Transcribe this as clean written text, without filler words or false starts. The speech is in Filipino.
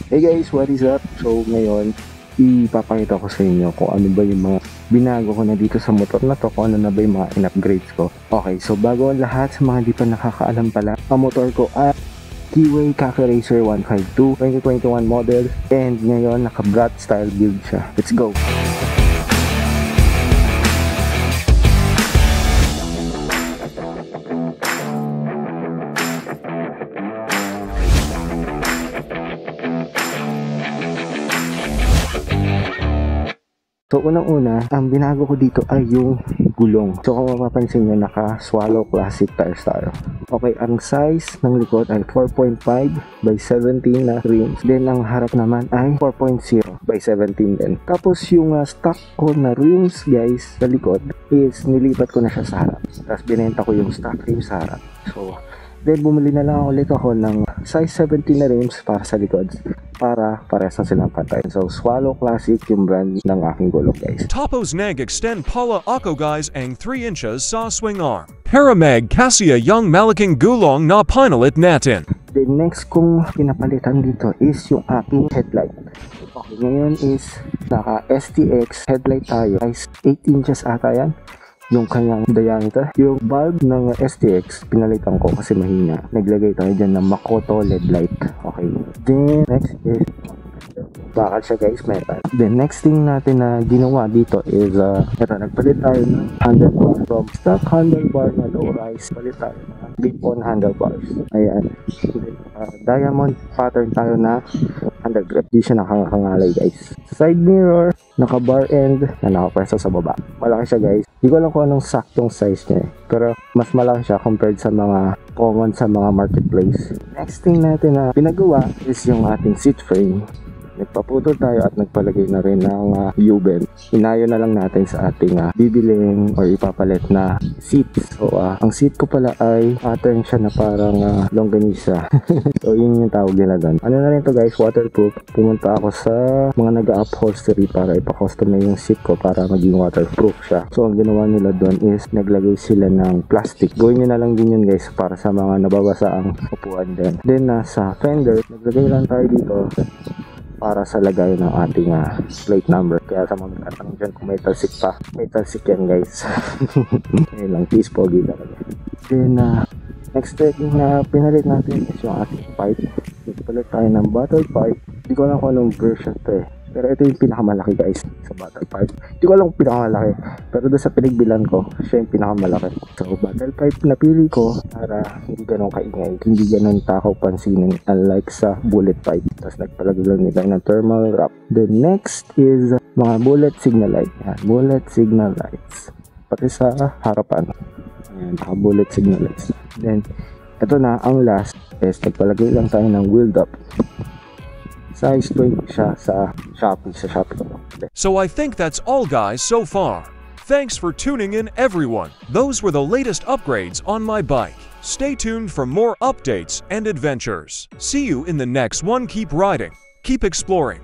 Hey guys, what is up? So ngayon, ipapakita ko sa inyo kung ano ba yung mga binago ko na dito sa motor na to, kung ano na ba yung mga in-upgrades ko. Okay, so bago ang lahat, sa mga di pa nakakaalam pala, ang motor ko ay Keyway Khaki Racer 152 2021 model, and ngayon naka-brat style build siya. Let's go! So unang-una, ang binago ko dito ay yung gulong. So kung mapapansin nyo, naka-Swallow Classic tires tayo. Okay, ang size ng likod ay 4.5 by 17 na rims. Then ang harap naman ay 4.0 by 17 din. Tapos yung stock ko na rims guys sa likod is nilipat ko na siya sa harap. Tapos binenta ko yung stock rims sa harap. So then bumili na lang ulit ako ng size 17 na rims para sa likod, para parehas na silang pantay. So Swallow Classic yung brand ng aking gulong guys. Tapos nag extend pala ako guys ang 3 inches sa swing arm. Para mag Cassia yung malaking gulong na pinalit natin. The next kong pinapalitan dito is yung aking headlight. Okay, ngayon is naka STX headlight tayo. Size 8 inches ata yan yung kanyang diameter. Yung bulb ng STX pinalitan ko kasi mahina. Naglagay tayo dyan ng Makoto LED light. Okay, then next is bakal siya guys, metal. The next thing natin na ginawa dito is nagpalit tayo ng handlebar. From stock handlebar na low rise, palit tayo ng clip-on handlebars. Ayan. Diamond pattern tayo na handle grip. Di siya nakakangalay guys. Side mirror, naka bar end na nakapreso sa baba. Malaki siya guys. Hindi ko alam kung anong saktong size niya, pero mas malaki siya compared sa mga common sa mga marketplace. Next thing natin na pinagawa is yung ating seat frame. Nagpaputol tayo at nagpalagay na rin ng U-bend. Inayo na lang natin sa ating bibiling or ipapalit na seat. So ang seat ko pala ay pattern siya na parang longganisa. So yun yung tawag nila doon. Ano na rin to guys, waterproof. Pumunta ako sa mga nag-upholstery para ipa-customize yung seat ko para maging waterproof siya. So ang ginawa nila doon is naglagay sila ng plastic. Gawin nyo na lang din yun guys para sa mga nababasa ang upuan din. Then sa fender, naglagay lang tayo dito para sa lagay ng ating plate number. Kaya sa mga nagtatanong dyan kung may talsik pa, may talsik yan guys. Ayun lang, peace pogi talaga. Then next thing na pinalit natin is yung ating pipe. Nagpalit tayo ng bottle pipe. Hindi ko alam kung anong version to eh, pero ito yung pinakamalaki guys sa bottle pipe. Hindi ko alam kung pinakamalaki, pero doon sa pinagbilan ko, siya yung pinakamalaki. So bottle pipe na pili ko para hindi ganun kaingay, hindi ganun takaw pansinin, unlike sa bullet pipe. Tapos nagpalagay lang nila ng thermal wrap. The next is mga bullet signal light. Yan, bullet signal lights. Pati sa harapan. Ayan, bullet signal lights. Then ito na ang last is nagpalagay lang tayo ng wheel up. Size 20 siya sa Shopee. So I think that's all guys so far. Thanks for tuning in everyone. Those were the latest upgrades on my bike. Stay tuned for more updates and adventures. See you in the next one. Keep riding, keep exploring.